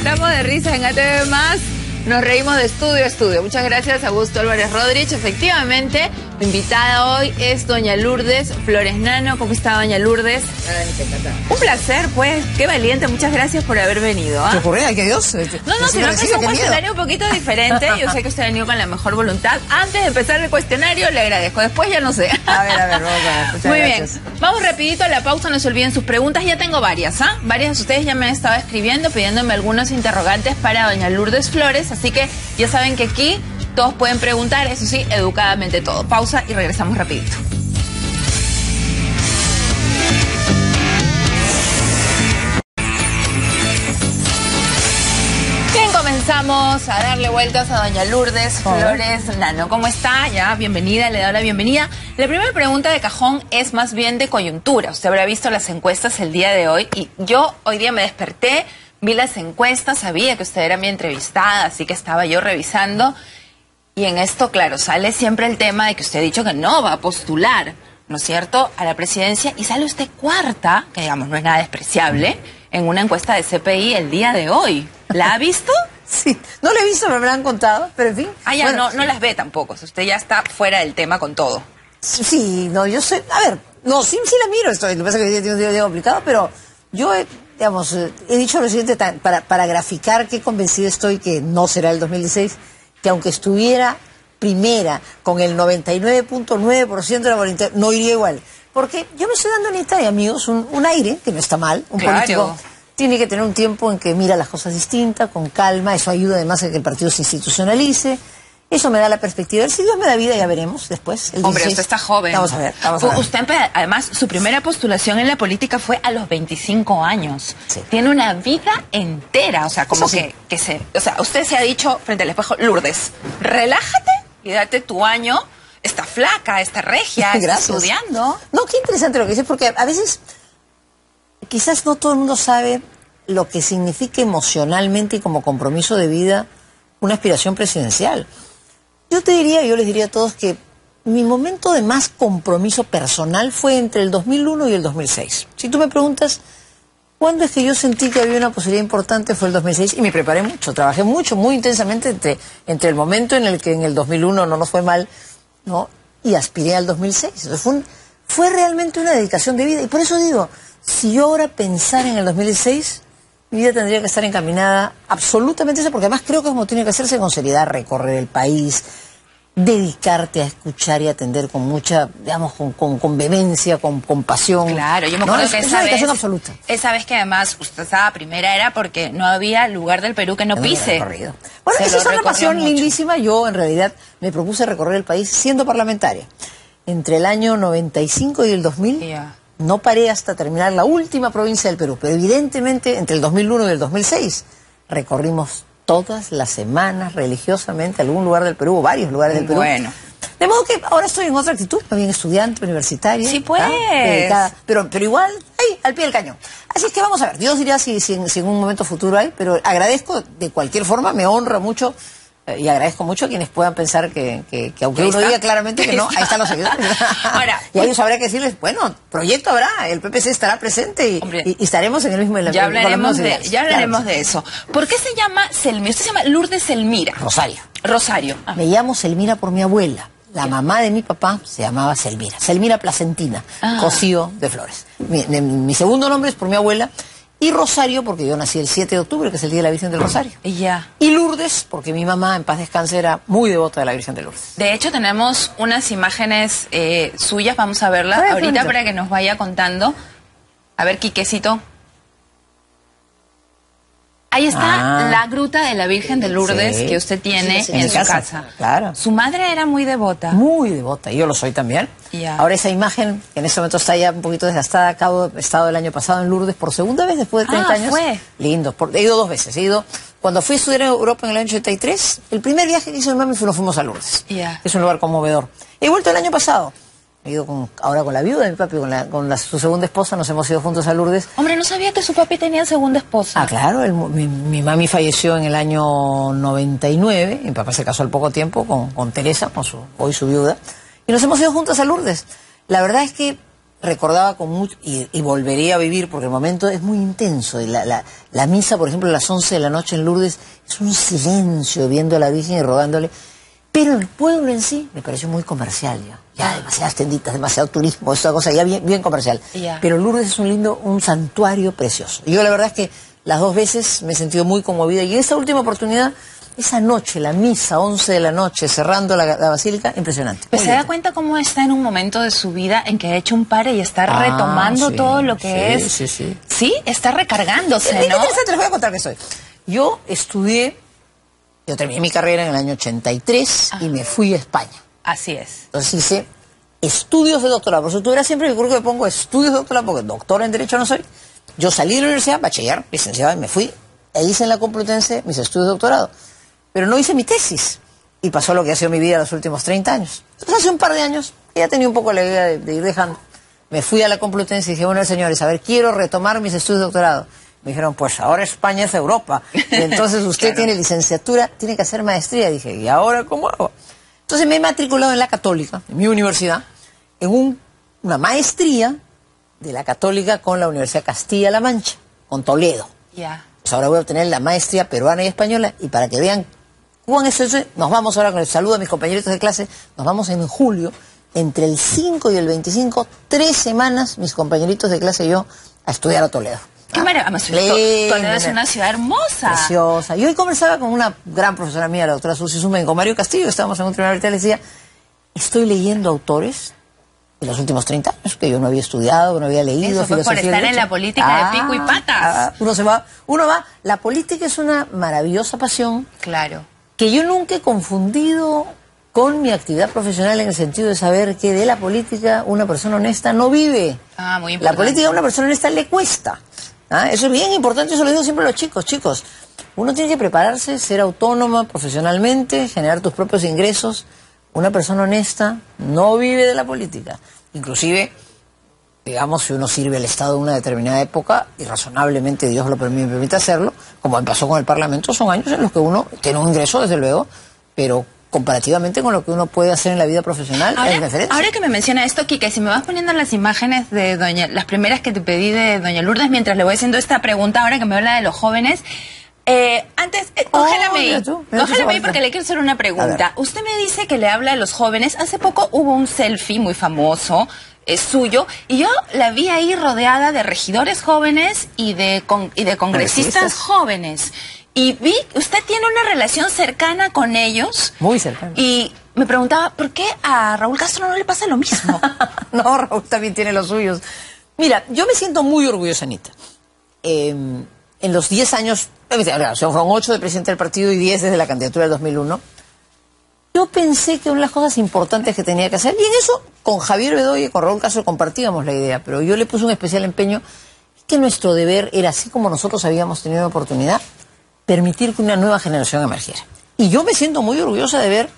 matamos de risa en ATV+. Nos reímos de estudio a estudio. Muchas gracias a Augusto Álvarez Rodríguez. Efectivamente, mi invitada hoy es doña Lourdes Flores Nano. ¿Cómo está, doña Lourdes? Un placer, pues. Qué valiente. Muchas gracias por haber venido. ¿Qué ocurre? ¡Ay, qué Dios! No, sino que es un cuestionario un poquito diferente. Yo sé que usted ha venido con la mejor voluntad. Antes de empezar el cuestionario, le agradezco. Después ya no sé. A ver, vamos a ver. Muy bien. Vamos rapidito a la pausa. No se olviden sus preguntas. Ya tengo varias, ¿ah? Varias de ustedes ya me han estado escribiendo, pidiéndome algunos interrogantes para doña Lourdes Flores. Así que ya saben que aquí todos pueden preguntar, eso sí, educadamente todo. Pausa y regresamos rapidito. Bien, comenzamos a darle vueltas a doña Lourdes Flores Nano. ¿Cómo está? Ya, bienvenida, le doy la bienvenida. La primera pregunta de cajón es más bien de coyuntura. Usted habrá visto las encuestas el día de hoy y yo hoy día me desperté, vi las encuestas, sabía que usted era mi entrevistada, así que estaba yo revisando. Y en esto, claro, sale siempre el tema de que usted ha dicho que no va a postular, ¿no es cierto?, a la presidencia. Y sale usted cuarta, que digamos no es nada despreciable, en una encuesta de CPI el día de hoy. ¿La ha visto? Sí, no la he visto, me lo han contado, pero en fin. Ah, ya, bueno, no las ve tampoco, usted ya está fuera del tema con todo. Sí, no, yo soy, a ver, no, sí la miro, lo que pasa es que hoy día tiene un día complicado, pero yo digamos, he dicho lo siguiente para graficar qué convencido estoy que no será el 2016, que aunque estuviera primera con el 99.9% de la voluntad, no iría igual. Porque yo me estoy dando en Italia, amigos, un aire, que no está mal, un político tiene que tener un tiempo en que mira las cosas distintas, con calma, eso ayuda además a que el partido se institucionalice. Eso me da la perspectiva. Si Dios me da vida, ya veremos después. Hombre, usted está joven. Vamos a ver. Usted, además, su primera postulación en la política fue a los 25 años. Sí. Tiene una vida entera. O sea, como que o sea, usted se ha dicho frente al espejo, Lourdes, relájate y date tu año. Está flaca, está regia, está estudiando. No, qué interesante lo que dices, porque a veces quizás no todo el mundo sabe lo que significa emocionalmente y como compromiso de vida una aspiración presidencial. Yo les diría a todos que mi momento de más compromiso personal fue entre el 2001 y el 2006. Si tú me preguntas, ¿cuándo es que yo sentí que había una posibilidad importante? Fue el 2006 y me preparé mucho, trabajé mucho, muy intensamente entre el momento en el que en el 2001 no nos fue mal, ¿no?, y aspiré al 2006. Entonces fue realmente una dedicación de vida. Y por eso digo, si yo ahora pensara en el 2016... mi vida tendría que estar encaminada absolutamente a eso, porque además creo que como tiene que hacerse con seriedad, recorrer el país, dedicarte a escuchar y atender con mucha, digamos, con vehemencia, con pasión. Claro, yo me acuerdo que esa vez que además usted estaba primera era porque no había lugar del Perú que no pise. Bueno, esa es una pasión lindísima. Yo en realidad me propuse recorrer el país siendo parlamentaria. Entre el año 95 y el 2000... No paré hasta terminar la última provincia del Perú, pero evidentemente entre el 2001 y el 2006 recorrimos todas las semanas religiosamente algún lugar del Perú o varios lugares del Perú. Bueno. De modo que ahora estoy en otra actitud, más bien estudiante, universitaria. Sí, pues. Pero igual, ahí, al pie del cañón. Así es que vamos a ver, Dios dirá si en un momento futuro hay, pero agradezco de cualquier forma, me honra mucho. Y agradezco mucho a quienes puedan pensar que aunque uno diga claramente que no, ahí están los seguidores. Ahora, y a ellos habrá que decirles, bueno, proyecto habrá, el PPC estará presente y estaremos en el mismo... Ya hablaremos de eso. ¿Por qué se llama Selmira? Usted se llama Lourdes Selmira. Rosario. Me llamo Selmira por mi abuela. La mamá de mi papá se llamaba Selmira. Selmira Placentina, Cosío de Flores. Mi segundo nombre es por mi abuela. Y Rosario, porque yo nací el 7 de octubre, que es el Día de la Virgen del Rosario. Y Lourdes, porque mi mamá, en paz descanse, era muy devota de la Virgen de Lourdes. De hecho, tenemos unas imágenes suyas, vamos a verlas ahorita para que nos vaya contando. A ver, Quiquecito. Ahí está la gruta de la Virgen de Lourdes que usted tiene en su casa. Claro. Su madre era muy devota. Muy devota, y yo lo soy también. Ahora esa imagen, que en este momento está ya un poquito desgastada, he estado el año pasado en Lourdes por segunda vez después de 30 años. Lindo, he ido 2 veces. Cuando fui a estudiar en Europa en el año 83, el primer viaje que hizo mi mami nos fuimos a Lourdes. Es un lugar conmovedor. He vuelto el año pasado. He ido ahora con la viuda de mi papi, su segunda esposa, nos hemos ido juntos a Lourdes. Hombre, no sabía que su papi tenía segunda esposa. Ah, claro, mi mami falleció en el año 99, mi papá se casó al poco tiempo con Teresa, hoy su viuda, y nos hemos ido juntos a Lourdes. La verdad es que recordaba con mucho, y volvería a vivir, porque el momento es muy intenso. Y la misa, por ejemplo, a las 11 de la noche en Lourdes, es un silencio viendo a la Virgen y rogándole. Pero el pueblo en sí me pareció muy comercial ya. Ya demasiadas tenditas, demasiado turismo, esta cosa ya bien comercial. Pero Lourdes es un santuario precioso. Y yo la verdad es que las 2 veces me he sentido muy conmovida. Y en esta última oportunidad, esa noche, la misa, 11 de la noche, cerrando la basílica, impresionante. Pues se da cuenta cómo está en un momento de su vida en que ha hecho un pare y está retomando todo lo que es. Sí, está recargándose, ¿no? Interesante, les voy a contar qué soy. Yo terminé mi carrera en el año 83 y me fui a España. Así es. Entonces hice estudios de doctorado. Por eso tú verás siempre, yo creo que pongo estudios de doctorado, porque doctora en Derecho no soy. Yo salí de la universidad, bachiller, licenciado, y me fui. E hice en la Complutense mis estudios de doctorado. Pero no hice mi tesis. Y pasó lo que ha sido mi vida los últimos 30 años. Entonces hace un par de años, ya tenía un poco la idea de ir dejando. Me fui a la Complutense y dije, bueno, señores, a ver, quiero retomar mis estudios de doctorado. Me dijeron, pues ahora España es Europa. Y entonces usted tiene licenciatura, tiene que hacer maestría. Dije, ¿y ahora cómo hago? Entonces me he matriculado en la Católica, en mi universidad, en una maestría de la Católica con la Universidad Castilla-La Mancha, con Toledo. Pues ahora voy a obtener la maestría peruana y española, y para que vean cuán eso es, nos vamos ahora con el saludo a mis compañeritos de clase, nos vamos en julio, entre el 5 y el 25, 3 semanas, mis compañeritos de clase y yo, a estudiar a Toledo. ¡Qué maravilla! Toledo es una ciudad hermosa. Preciosa. Y hoy conversaba con una gran profesora mía, la doctora Susi Zumben, con Mario Castillo, estábamos en un tribunal y le decía, estoy leyendo autores de los últimos 30 años, que yo no había estudiado, que no había leído. Eso fue por estar en la política de pico y patas. Uno va. La política es una maravillosa pasión. Claro. Que yo nunca he confundido con mi actividad profesional, en el sentido de saber que de la política una persona honesta no vive. Muy importante. La política a una persona honesta le cuesta. Eso es bien importante, eso lo digo siempre a los chicos. Chicos, uno tiene que prepararse, ser autónoma profesionalmente, generar tus propios ingresos. Una persona honesta no vive de la política. Inclusive, digamos, si uno sirve al Estado en una determinada época, y razonablemente Dios lo permite hacerlo, como pasó con el Parlamento, son años en los que uno tiene un ingreso, desde luego, pero comparativamente con lo que uno puede hacer en la vida profesional, es diferente. Ahora que me menciona esto, Quique, si me vas poniendo las imágenes de las primeras que te pedí de doña Lourdes, mientras le voy haciendo esta pregunta, ahora que me habla de los jóvenes, antes, cógélame ahí porque le quiero hacer una pregunta. Usted me dice que le habla de los jóvenes. Hace poco hubo un selfie muy famoso, suyo, y yo la vi ahí rodeada de regidores jóvenes y de congresistas jóvenes. Y vi, usted tiene una relación cercana con ellos. Muy cercana. Y me preguntaba, ¿por qué a Raúl Castro no le pasa lo mismo? No, Raúl también tiene los suyos. Mira, yo me siento muy orgullosa, Anita. En los 10 años, fueron 8 de presidente del partido y 10 desde la candidatura del 2001, yo pensé que una de las cosas importantes que tenía que hacer, y en eso con Javier Bedoya y con Raúl Castro compartíamos la idea, pero yo le puse un especial empeño, que nuestro deber era, así como nosotros habíamos tenido la oportunidad, permitir que una nueva generación emergiera. Y yo me siento muy orgullosa de ver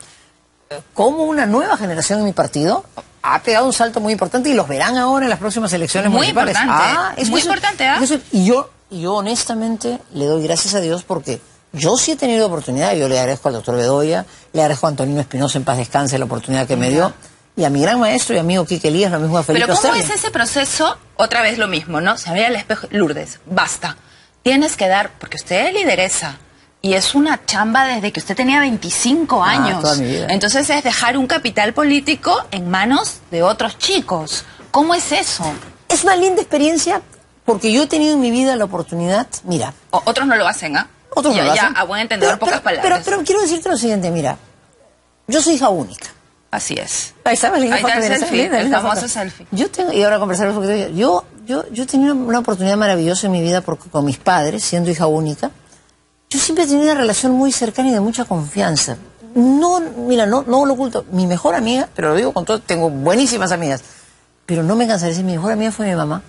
cómo una nueva generación en mi partido ha pegado un salto muy importante, y los verán ahora en las próximas elecciones municipales. Es muy importante. Y yo honestamente le doy gracias a Dios, porque yo sí he tenido oportunidad. Yo le agradezco al doctor Bedoya, le agradezco a Antonino Espinosa, en paz descanse, la oportunidad que me dio, y a mi gran maestro y amigo Quique Elías, lo mismo a Felipe Pero ¿cómo Osterling. es ese proceso? Otra vez lo mismo, ¿no? Se ve al espejo, Lourdes, basta. Tienes que dar, porque usted es lideresa, y es una chamba desde que usted tenía 25 años. Toda mi vida. Entonces es dejar un capital político en manos de otros chicos. ¿Cómo es eso? Es una linda experiencia, porque yo he tenido en mi vida la oportunidad, mira... Otros no lo hacen, ¿ah? Otros no lo hacen. Ya, a buen entendedor, pocas palabras. Pero quiero decirte lo siguiente, mira, yo soy hija única. Así es. Ahí está, Ahí está el selfie, el famoso selfie. Y ahora conversaremos un poquito. Yo he tenido una oportunidad maravillosa en mi vida, porque con mis padres, siendo hija única, yo siempre he tenido una relación muy cercana y de mucha confianza. No lo oculto. Mi mejor amiga, pero lo digo con todo, tengo buenísimas amigas, pero no me cansaré de decir, mi mejor amiga fue mi mamá.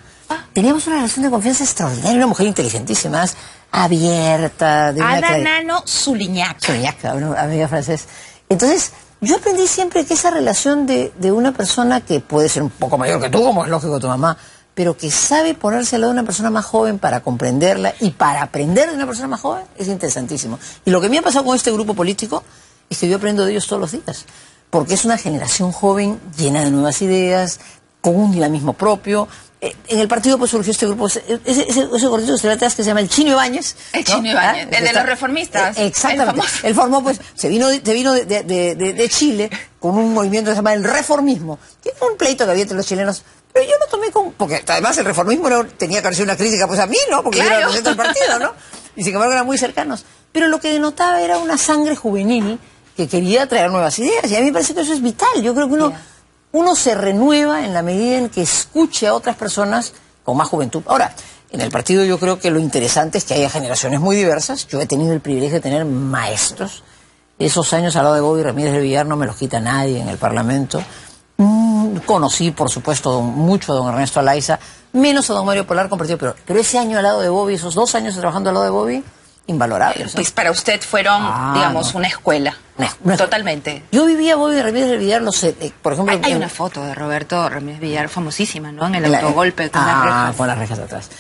Teníamos una relación de confianza extraordinaria, una mujer inteligentísima, abierta. Ana Nano Zuliñac. Zuliñac, una amiga francesa. Entonces, yo aprendí siempre que esa relación de una persona que puede ser un poco mayor que tú, como es lógico tu mamá, pero que sabe ponerse al lado de una persona más joven para comprenderla y para aprender de una persona más joven, es interesantísimo. Y lo que me ha pasado con este grupo político es que yo aprendo de ellos todos los días, porque es una generación joven llena de nuevas ideas, con un dinamismo propio. En el partido pues surgió este grupo, ese gordito que se ve atrás que se llama el Chino Ibáñez. El Chino Ibáñez, el de los reformistas. Exactamente. Él formó pues, se vino de Chile con un movimiento que se llama el reformismo, que era un pleito que había entre los chilenos. Pero yo lo tomé con... Porque además el reformismo tenía que haber sido una crítica pues a mí, ¿no? Porque claro, yo era el presidente del partido, ¿no? Y sin embargo eran muy cercanos. Pero lo que denotaba era una sangre juvenil que quería traer nuevas ideas. Y a mí me parece que eso es vital. Yo creo que uno se renueva en la medida en que escuche a otras personas con más juventud. Ahora, en el partido yo creo que lo interesante es que haya generaciones muy diversas. Yo he tenido el privilegio de tener maestros. Esos años al lado de Bobby Ramírez del Villar no me los quita nadie en el Parlamento. Conocí, por supuesto, mucho a don Ernesto Alaiza, menos a don Mario Polar compartido, pero ese año al lado de Bobby, esos 2 años trabajando al lado de Bobby, invalorables. Pues para usted fueron, digamos, una escuela. Totalmente. Yo vivía a Bobby Ramírez del Villar, no sé, por ejemplo... Hay una foto de Roberto Ramírez Villar famosísima, ¿no? En el autogolpe con las rejas. Con las rejas atrás.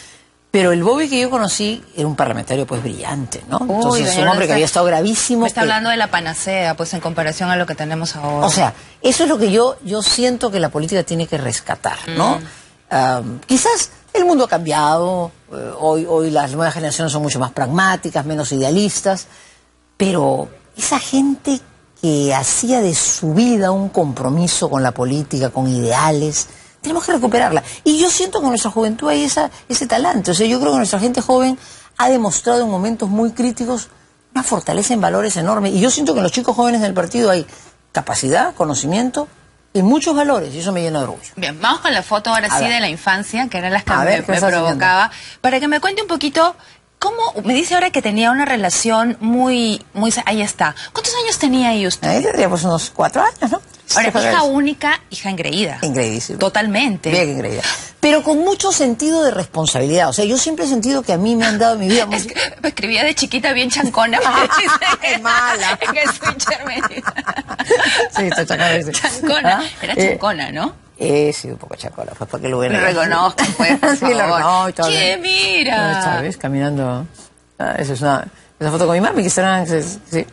Pero el Bobby que yo conocí era un parlamentario pues brillante, ¿no? Entonces, un hombre que había estado gravísimo. Está hablando de la panacea, pues en comparación a lo que tenemos ahora. O sea, eso es lo que yo siento que la política tiene que rescatar, ¿no? Quizás el mundo ha cambiado, hoy las nuevas generaciones son mucho más pragmáticas, menos idealistas, pero esa gente que hacía de su vida un compromiso con la política, con ideales... Tenemos que recuperarla. Y yo siento que en nuestra juventud hay ese talante. O sea, yo creo que nuestra gente joven ha demostrado en momentos muy críticos una fortaleza en valores enorme. Y yo siento que en los chicos jóvenes del partido hay capacidad, conocimiento y muchos valores. Y eso me llena de orgullo. Bien, vamos con la foto ahora sí de la infancia, que eran las que me provocaba. Para que me cuente un poquito... ¿Cómo? Me dice ahora que tenía una relación muy... Ahí está. ¿Cuántos años tenía ahí usted? Ahí tendría pues unos 4 años, ¿no? Ahora, hija única, hija engreída. Engreídísima. Totalmente. Bien engreída. Pero con mucho sentido de responsabilidad. O sea, yo siempre he sentido que a mí me han dado en mi vida... Es que me escribía de chiquita bien chancona. ¡Es mala! En el switcher me dice. Sí, está chancona. Chancona. Era chancona, ¿no? Sí, un poco chacola, pues para que lo vean. Lo reconozco, pues, por favor. Sí, lo reconozco. ¡Che, mira! ¿Sabes? Caminando. Esa es esa foto con mi mami, que estarán... Sí.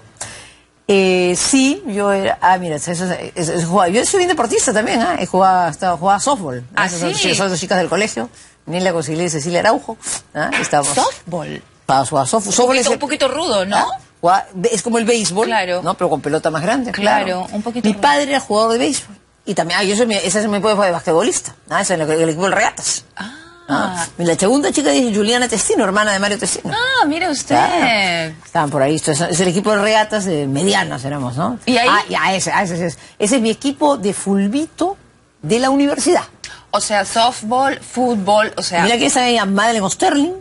Sí, yo era... mira, yo soy bien deportista también, ¿eh? Jugaba softball. Sí. Son 2 chicas del colegio, Nila Concilier y Cecilia Araujo. ¿Softball? Para jugar softball. Un poquito rudo, ¿no? Es como el béisbol, claro, ¿no? Pero con pelota más grande. Claro, un poquito Mi rudo. padre era jugador de béisbol. Y también, ese me puede de basquetbolista. Ese es el equipo de regatas. Y la segunda chica es Juliana Testino, hermana de Mario Testino. Mire usted. Claro. Estaban por ahí. Es el equipo de regatas medianas, éramos, ¿no? ¿Y ahí? Ese es mi equipo de fulbito de la universidad. O sea, softball, fútbol, o sea... Mira que esa era Madeleine Osterling,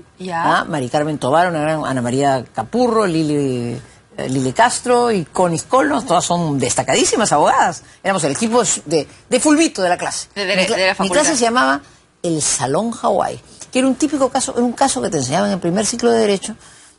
Mari Carmen Tobar, una gran Ana María Capurro, Lili Castro y Connie Colnos, todas son destacadísimas abogadas. Éramos el equipo de fulbito de la clase. De la facultad. Mi clase se llamaba el Salón Hawái, que era un típico caso, era un caso que te enseñaban en el primer ciclo de Derecho,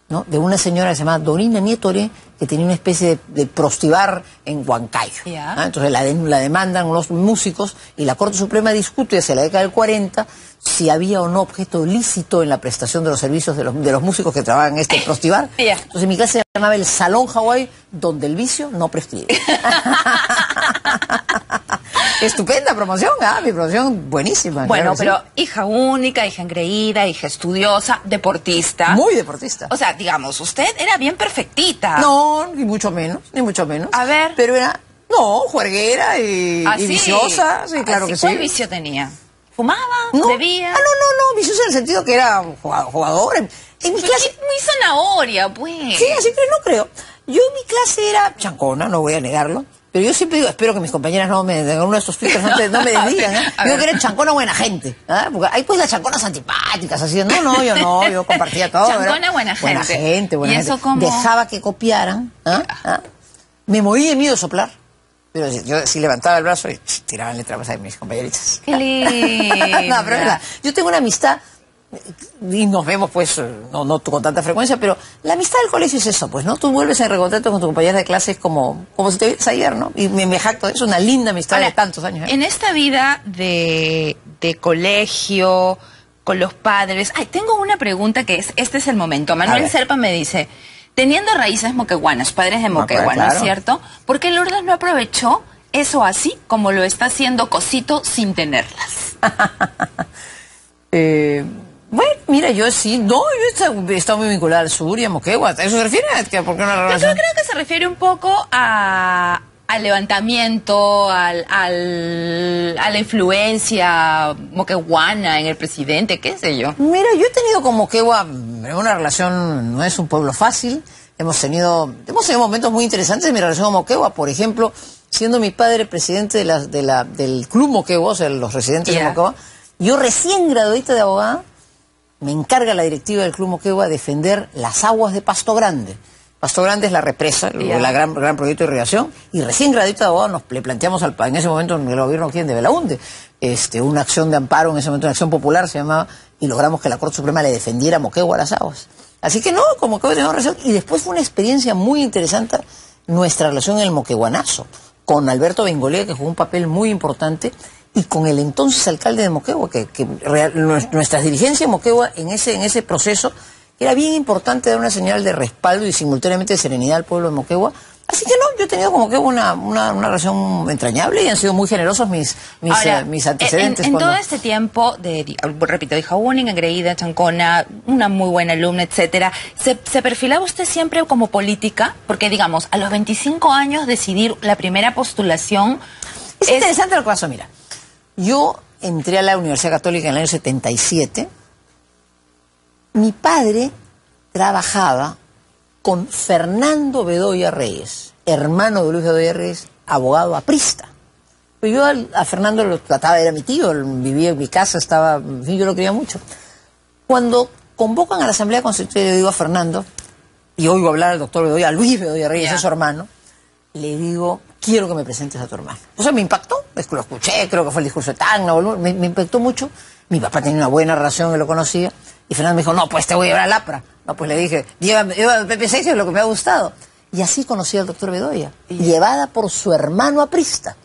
¿no? De una señora que se llamaba Dorina Nietoré, que tenía una especie de prostibar en Huancayo. Entonces la demandan unos músicos y la Corte Suprema discute hacia la década del 40 si había o no objeto lícito en la prestación de los servicios de los músicos que trabajaban en este prostibar. Entonces mi clase se llamaba el Salón Hawái, donde el vicio no prescribe. Estupenda promoción, mi promoción buenísima. Bueno, claro, pero sí. Hija única, hija engreída, hija estudiosa, deportista. Muy deportista. O sea, digamos, usted era bien perfectita. No, ni mucho menos, ni mucho menos. A ver. Pero era, juerguera y viciosa, sí, claro que sí. ¿Cuál vicio tenía? ¿Fumaba? No. ¿Bebía? No, viciosa en el sentido que era jugador. En mi clase... Muy zanahoria, pues. Sí, así que no creo. Yo en mi clase era chancona, no voy a negarlo. Pero yo siempre digo, espero que mis compañeras no me den uno de estos twitters, no me desdigan, ¿eh? Digo que era chancona buena gente, ¿eh? Porque hay pues las chanconas antipáticas, así, yo compartía todo. Chancona buena gente. Buena gente. ¿Y eso cómo? Dejaba que copiaran, Me moría de miedo de soplar. Pero yo sí levantaba el brazo y tiraban letras a mis compañeritas. ¡Qué lindo! No, pero verdad, yo tengo una amistad, y nos vemos pues, no con tanta frecuencia, pero la amistad del colegio es eso, pues, ¿no? Tú vuelves en recontacto con tu compañera de clases como si te vieras ayer, ¿no? Y me jacto de eso, una linda amistad de tantos años. En esta vida de colegio, con los padres... tengo una pregunta que este es el momento. Manuel Serpa me dice... Teniendo raíces moqueguanas, padres de Moquegua, ¿no es cierto? ¿Por qué Lourdes no aprovechó eso así como lo está haciendo Cosito sin tenerlas? Bueno, mira, yo sí, no, yo he estado muy vinculada al sur y a Moquegua. ¿A eso se refiere? ¿Por qué una relación? Yo creo que se refiere un poco al levantamiento, a la influencia moqueguana en el presidente, qué sé yo. Mira, yo he tenido con Moquegua una relación, no es un pueblo fácil. Hemos tenido momentos muy interesantes en mi relación con Moquegua. Por ejemplo, siendo mi padre presidente del Club Moquegua, o sea, los residentes de Moquegua, yo recién graduadita de abogada, me encarga la directiva del Club Moquegua defender las aguas de Pasto Grande. Pasto Grande es la represa, el gran proyecto de irrigación, y recién graduadita de abogado le planteamos en ese momento en el gobierno de Belaunde, una acción de amparo, en ese momento una acción popular se llamaba, y logramos que la Corte Suprema le defendiera a Moquegua las aguas. Así que no, como Moquegua tenemos relación, y después fue una experiencia muy interesante nuestra relación en el Moqueguanazo, con Alberto Bengolea, que jugó un papel muy importante, y con el entonces alcalde de Moquegua, nuestra dirigencia de Moquegua en ese proceso era bien importante dar una señal de respaldo y simultáneamente de serenidad al pueblo de Moquegua. Así que no, yo he tenido con Moquegua una relación entrañable y han sido muy generosos mis antecedentes. En todo este tiempo, repito, hija única, engreída, chancona, una muy buena alumna, etcétera, ¿se perfilaba usted siempre como política? Porque, digamos, a los 25 años decidir la primera postulación... Es interesante lo que pasó, mira. Yo entré a la Universidad Católica en el año 77. Mi padre trabajaba con Fernando Bedoya Reyes, hermano de Luis Bedoya Reyes, abogado aprista. Pero yo a Fernando lo trataba, era mi tío, vivía en mi casa, en fin, yo lo quería mucho. Cuando convocan a la Asamblea Constituyente, yo digo a Fernando, y oigo hablar al doctor Bedoya, a Luis Bedoya Reyes, es su hermano, le digo, quiero que me presentes a tu hermano. O sea, me impactó, lo escuché, creo que fue el discurso de Tacna, me impactó mucho. Mi papá tenía una buena relación, que lo conocía, y Fernando me dijo, no, pues te voy a llevar al APRA. No, pues le dije, llévame al PP6, es lo que me ha gustado. Y así conocí al doctor Bedoya, llevada por su hermano aprista.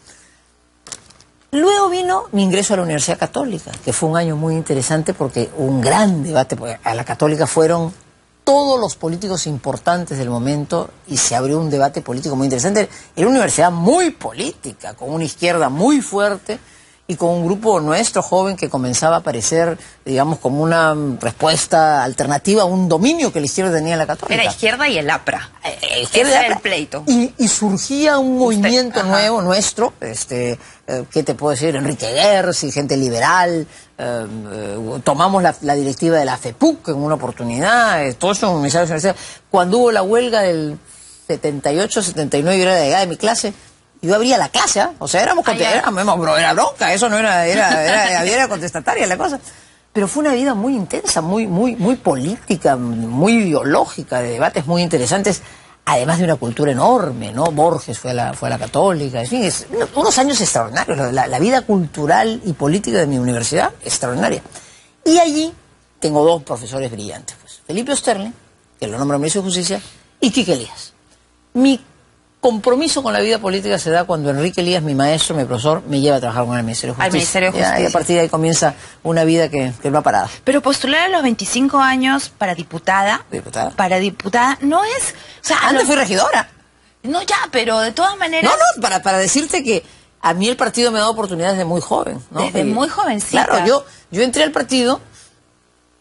Luego vino mi ingreso a la Universidad Católica, que fue un año muy interesante porque un gran debate, porque a la Católica fueron todos los políticos importantes del momento y se abrió un debate político muy interesante. Era una universidad muy política, con una izquierda muy fuerte y con un grupo nuestro joven que comenzaba a aparecer, digamos, como una respuesta alternativa a un dominio que la izquierda tenía en la Católica. Era izquierda y el APRA. Ese era el pleito. Y surgía un movimiento nuevo, nuestro, ¿qué te puedo decir? Enrique Gers y gente liberal. Tomamos la directiva de la FEPUC en una oportunidad, todo eso en mi universidad. Cuando hubo la huelga del 78, 79, yo era delegada de mi clase, yo abría la clase, o sea, era bronca, eso no era contestataria la cosa. Pero fue una vida muy intensa, muy política, muy ideológica, de debates muy interesantes, además de una cultura enorme, ¿no? Borges fue a la Católica, en fin, unos años extraordinarios, la vida cultural y política de mi universidad, extraordinaria. Y allí tengo dos profesores brillantes, pues, Felipe Osterle, que lo nombra ministro de Justicia, y Quique Elías. Mi compromiso con la vida política se da cuando Enrique Elías, mi maestro, mi profesor, me lleva a trabajar con el Ministerio de Justicia. Al Ministerio de Justicia. Y a partir de ahí comienza una vida que no ha parado. Pero postular a los 25 años para diputada. Para diputada no es... O sea, antes fui regidora. No, ya, pero de todas maneras... No, para decirte que a mí el partido me ha dado oportunidades de muy joven, ¿no? Desde muy jovencita. Claro, yo entré al partido,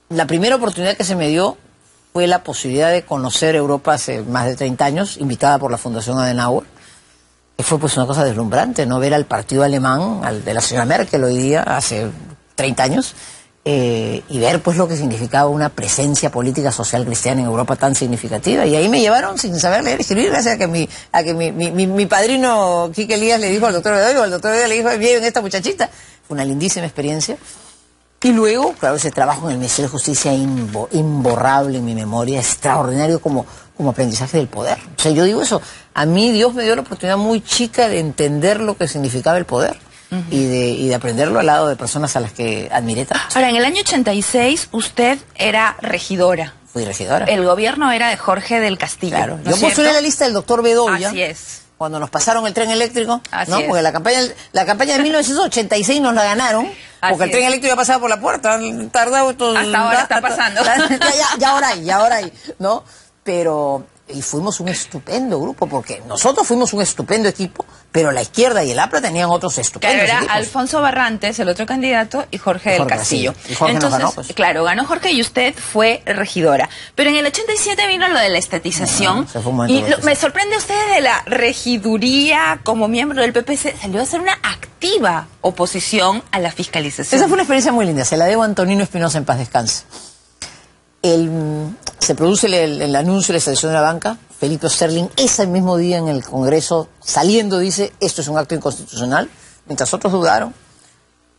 la primera oportunidad que se me dio fue la posibilidad de conocer Europa hace más de 30 años, invitada por la Fundación Adenauer, que fue pues una cosa deslumbrante, ¿no? Ver al partido alemán, al de la señora Merkel hoy día, hace 30 años, y ver pues lo que significaba una presencia política social cristiana en Europa tan significativa. Y ahí me llevaron sin saber leer y escribir, gracias a que mi padrino Quique Elías le dijo al doctor Bedoya, o el doctor Bedoya le dijo, bien, esta muchachita. Fue una lindísima experiencia. Y luego, claro, ese trabajo en el Ministerio de Justicia imborrable en mi memoria, extraordinario como aprendizaje del poder. O sea, yo digo eso, a mí Dios me dio la oportunidad muy chica de entender lo que significaba el poder y de aprenderlo al lado de personas a las que admiré tanto. Ahora, en el año 86 usted era regidora. Fui regidora. El gobierno era de Jorge del Castillo. Claro, ¿no yo postulé la lista del doctor Bedoya. Así es. Cuando nos pasaron el tren eléctrico, Así ¿no? es. Porque la campaña de 1986 nos la ganaron, porque el tren eléctrico ya pasaba por la puerta, tardado todo. Hasta ahora está pasando. Ya ahora hay, ¿no? Pero y fuimos un estupendo grupo, porque nosotros fuimos un estupendo equipo, pero la izquierda y el APRA tenían otros estupendos era equipos. Alfonso Barrantes, el otro candidato, y Jorge del Castillo. Sí. Y Jorge entonces, ganó, pues. Claro, ganó Jorge y usted fue regidora. Pero en el 87 vino lo de la estatización. Y me sorprende usted de la regiduría como miembro del PPC, salió a hacer una activa oposición a la fiscalización. Esa fue una experiencia muy linda, se la debo a Antonino Espinosa, en paz descanse. Se produce el anuncio de la extradición de la banca. Felipe Sterling, ese mismo día en el Congreso, saliendo, dice, esto es un acto inconstitucional, mientras otros dudaron.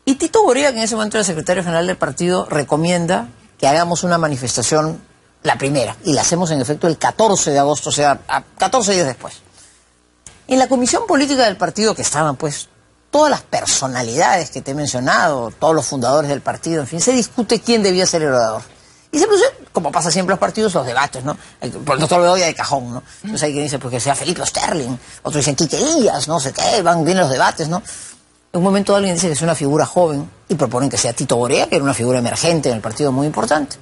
Y Tito Borea, que en ese momento era secretario general del partido, recomienda que hagamos una manifestación, la primera, y la hacemos en efecto el 14 de agosto, o sea, 14 días después. En la comisión política del partido, que estaban pues todas las personalidades que te he mencionado, todos los fundadores del partido, en fin, se discute quién debía ser el orador. Y se produce, como pasa siempre en los partidos, los debates, ¿no? Por el doctor Bedoya de cajón, ¿no? Entonces hay quien dice, pues que sea Felipe Sterling, otros dicen Quique Díaz, no sé qué, van bien los debates, ¿no? En un momento alguien dice que es una figura joven y proponen que sea Tito Borea, que era una figura emergente en el partido muy importante.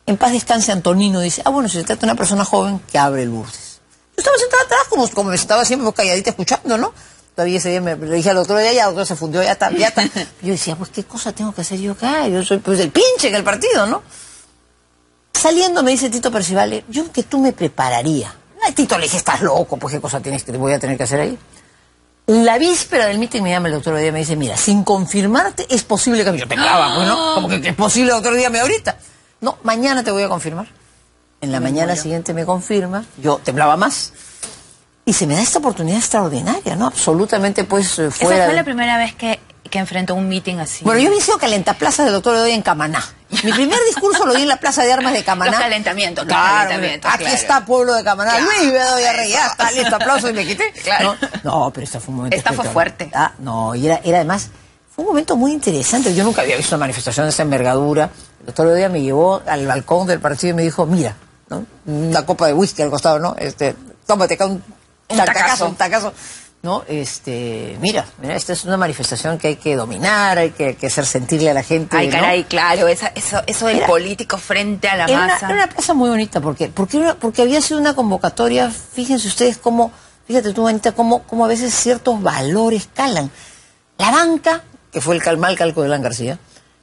En paz descanse Antonino, dice, bueno, si se trata de una persona joven, que abre el Lourdes. Yo estaba sentada atrás, como me sentaba siempre, pues, calladita, escuchando, ¿no? Todavía ese día le dije al doctor, ya, el doctor se fundió, ya está. Yo decía, pues, ¿qué cosa tengo que hacer yo acá? Yo soy, pues, el pinche en el partido, ¿no? Saliendo me dice Tito Percivale, yo que tú me prepararía. No, Tito, le dije, estás loco, pues, ¿qué cosa tienes que te voy a tener que hacer ahí? La víspera del meeting me llama el doctor Díaz y me dice, mira, sin confirmarte es posible que... Yo temblaba, pues, ¿no? Como que es posible, doctor Díaz, ahorita. No, mañana te voy a confirmar. En la mañana siguiente me confirma, yo temblaba más. Y se me da esta oportunidad extraordinaria, ¿no? Absolutamente, pues, fuera... Esa fue la primera vez que enfrentó un meeting así. Bueno, yo había sido calentaplazas del doctor Bedoya en Camaná. Mi primer discurso lo di en la Plaza de Armas de Camaná. Los calentamientos, Aquí está pueblo de Camaná. Claro. Luis Bedoya Rey, ya está listo, aplauso y me quité. Claro. No, pero esta fue un momento... Esta fue fuerte. No, y era además... Fue un momento muy interesante. Yo nunca había visto una manifestación de esa envergadura. El doctor Bedoya me llevó al balcón del partido y me dijo, mira, ¿no? Una copa de whisky al costado, ¿no? Tómate acá un tacazo. ¿No? Mira, esta es una manifestación que hay que dominar, hay que hacer sentirle a la gente. Ay, ¿no? caray, claro, eso del político frente a la masa. Era una plaza muy bonita, porque había sido una convocatoria, fíjense ustedes fíjate tú, Anita, cómo a veces ciertos valores calan. La banca, que fue el mal calco de Alan García,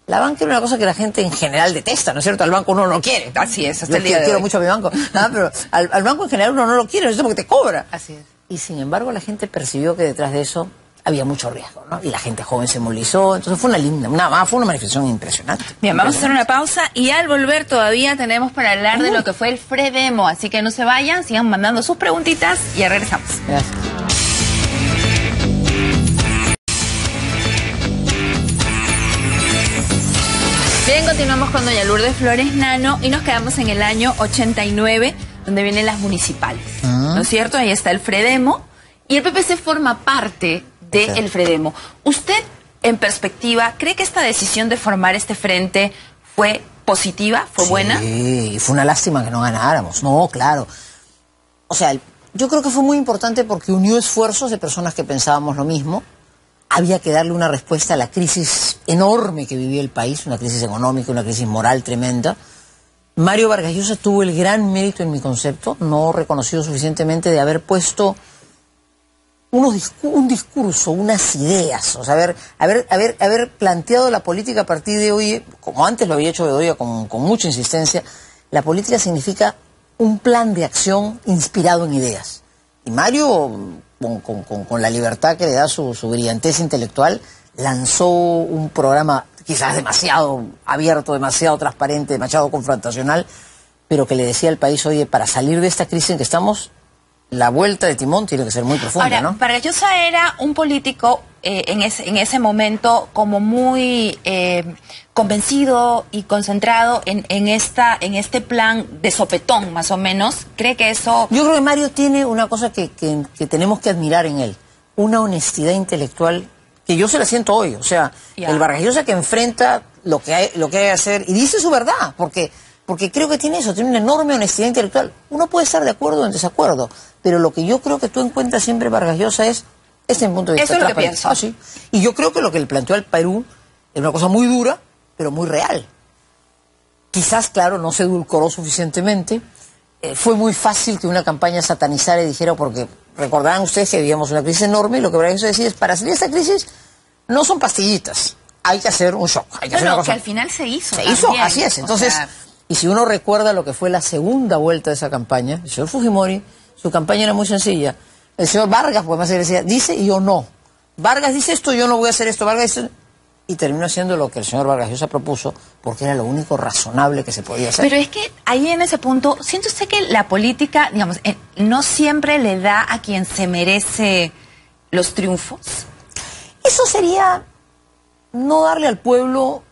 la banca era una cosa que la gente en general detesta, ¿no es cierto? Al banco uno no lo quiere. Así es, hasta yo el día de quiero hoy. mucho a mi banco, pero al banco en general uno no lo quiere, ¿no es cierto? Porque te cobra. Así es. Y sin embargo la gente percibió que detrás de eso había mucho riesgo, ¿no? Y la gente joven se movilizó, entonces fue una manifestación impresionante. Bien, vamos a hacer una pausa y al volver todavía tenemos para hablar de lo que fue el Fredemo, así que no se vayan, sigan mandando sus preguntitas y ya regresamos. Gracias. Bien, continuamos con doña Lourdes Flores Nano y nos quedamos en el año 89, donde vienen las municipales, ¿no es cierto? Ahí está el Fredemo y el PPC forma parte del Fredemo. ¿Usted, en perspectiva, cree que esta decisión de formar este frente fue positiva, fue buena? Sí, fue una lástima que no ganáramos. No, claro. O sea, yo creo que fue muy importante porque unió esfuerzos de personas que pensábamos lo mismo. Había que darle una respuesta a la crisis enorme que vivía el país, una crisis económica, una crisis moral tremenda. Mario Vargas Llosa tuvo el gran mérito en mi concepto, no reconocido suficientemente, de haber puesto un discurso, unas ideas, o sea, haber planteado la política a partir de hoy, como antes lo había hecho Bedoya con mucha insistencia. La política significa un plan de acción inspirado en ideas. Y Mario, con la libertad que le da su brillantez intelectual, lanzó un programa quizás demasiado abierto, demasiado transparente, demasiado confrontacional, pero que le decía al país, oye, para salir de esta crisis en que estamos, la vuelta de timón tiene que ser muy profunda. Ahora, ¿no? Vargas Llosa era un político en ese momento como muy convencido y concentrado en este plan de sopetón, más o menos. ¿Cree que eso...? Yo creo que Mario tiene una cosa que tenemos que admirar en él, una honestidad intelectual que yo se la siento hoy. O sea, el Vargas Llosa que enfrenta lo que hay que hacer y dice su verdad, porque creo que tiene eso, tiene una enorme honestidad intelectual. Uno puede estar de acuerdo o en desacuerdo, pero lo que yo creo que tú encuentras siempre Vargas Llosa es mi punto de vista. Eso es lo que pienso. Sí. Y yo creo que lo que le planteó al Perú es una cosa muy dura, pero muy real. Quizás, claro, no se edulcoró suficientemente, fue muy fácil que una campaña satanizara y dijera, porque recordarán ustedes que vivíamos una crisis enorme y lo que Vargas Llosa decía es, para salir de esta crisis no son pastillitas, hay que hacer un shock. Hay que hacer una cosa. Que al final se hizo. Se hizo, así es. Entonces, y si uno recuerda lo que fue la segunda vuelta de esa campaña, el señor Fujimori, su campaña era muy sencilla. El señor Vargas, pues más se decía, dice y yo no. Vargas dice esto, yo no voy a hacer esto. Vargas dice... Y terminó haciendo lo que el señor Vargas Llosa propuso, porque era lo único razonable que se podía hacer. Pero es que ahí en ese punto, ¿siente usted que la política, digamos, no siempre le da a quien se merece los triunfos? Eso sería no darle al pueblo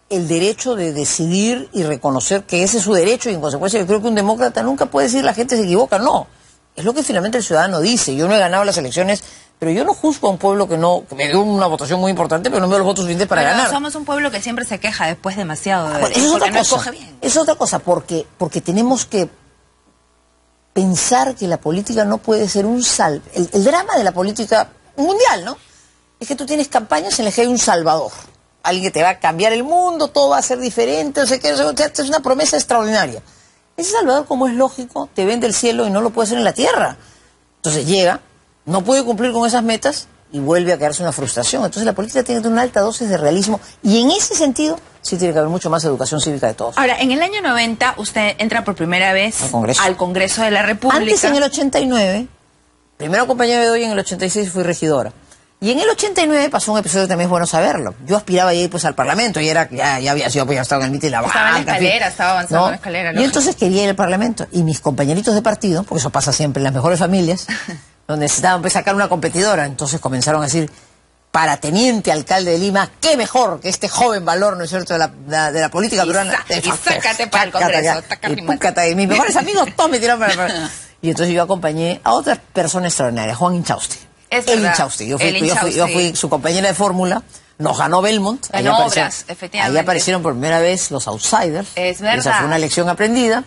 el derecho de decidir y reconocer que ese es su derecho, y en consecuencia yo creo que un demócrata nunca puede decir la gente se equivoca, no. Es lo que finalmente el ciudadano dice. Yo no he ganado las elecciones, pero yo no juzgo a un pueblo que me dio una votación muy importante, pero no me dio los votos suficientes para ganar. Somos un pueblo que siempre se queja después demasiado de eso es otra cosa. Es otra cosa, porque tenemos que pensar que la política no puede ser un el drama de la política mundial, ¿no? Es que tú tienes campañas en las que hay un salvador. Alguien que te va a cambiar el mundo, todo va a ser diferente, no sé qué, es una promesa extraordinaria. Ese salvador, como es lógico, te vende el cielo y no lo puede hacer en la tierra. Entonces llega, no puede cumplir con esas metas y vuelve a quedarse una frustración. Entonces la política tiene que tener una alta dosis de realismo y en ese sentido sí tiene que haber mucho más educación cívica de todos. Ahora, en el año 90 usted entra por primera vez al Congreso de la República. Antes, en el 89, primero acompañé a Bedoya, en el 86 fui regidora. Y en el 89 pasó un episodio que también es bueno saberlo. Yo aspiraba a ir pues al Parlamento y ya había sido, pues ya estaba en el mito y la estaba en la escalera, estaba avanzando en la escalera. Y entonces quería ir al Parlamento. Y mis compañeritos de partido, porque eso pasa siempre en las mejores familias, donde necesitaban pues sacar una competidora, entonces comenzaron a decir, para teniente alcalde de Lima, qué mejor que este joven valor, ¿no es cierto?, de la política peruana. Y sácate para el Congreso. Y mis mejores amigos todos me tiraron para... Y entonces yo acompañé a otra persona extraordinaria, Juan Inchausti. El Inchausti. Yo fui su compañera de fórmula. Nos ganó Belmont. Ganó Obras, efectivamente. Ahí aparecieron por primera vez los outsiders. Es verdad. Esa fue una lección aprendida.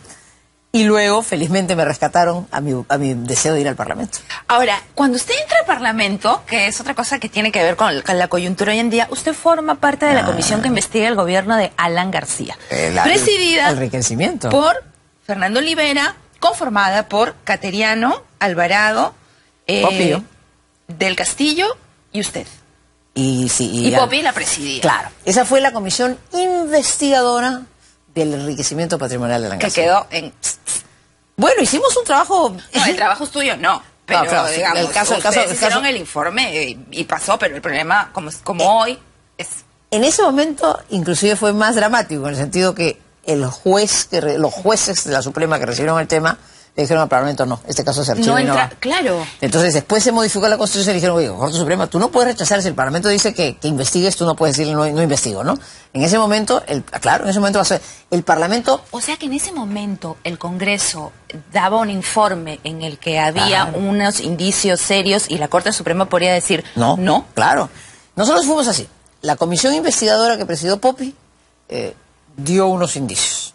Y luego, felizmente, me rescataron a mi deseo de ir al Parlamento. Ahora, cuando usted entra al Parlamento, que es otra cosa que tiene que ver con la coyuntura hoy en día, usted forma parte de la comisión que investiga el gobierno de Alan García. Presidida el enriquecimiento. Por Fernando Olivera, conformada por Cateriano, Alvarado, Popillo, del Castillo y usted. Y Popi la presidía. Claro. Esa fue la comisión investigadora del enriquecimiento patrimonial de la que quedó en... Bueno, hicimos un trabajo... No, el trabajo es tuyo, no. Pero, claro, digamos, hicieron el informe y pasó, pero el problema, como hoy, es... En ese momento, inclusive fue más dramático, en el sentido que los jueces de la Suprema que recibieron el tema le dijeron al Parlamento, no, este caso se archiva. Claro. Entonces después se modificó la Constitución y dijeron, oye, Corte Suprema, tú no puedes rechazar, si el Parlamento dice que investigues, tú no puedes decirle no investigo, ¿no? En ese momento, claro, en ese momento va a ser el Parlamento... O sea que en ese momento el Congreso daba un informe en el que había unos indicios serios y la Corte Suprema podría decir no. Claro. Nosotros fuimos así. La comisión investigadora que presidió Popi dio unos indicios.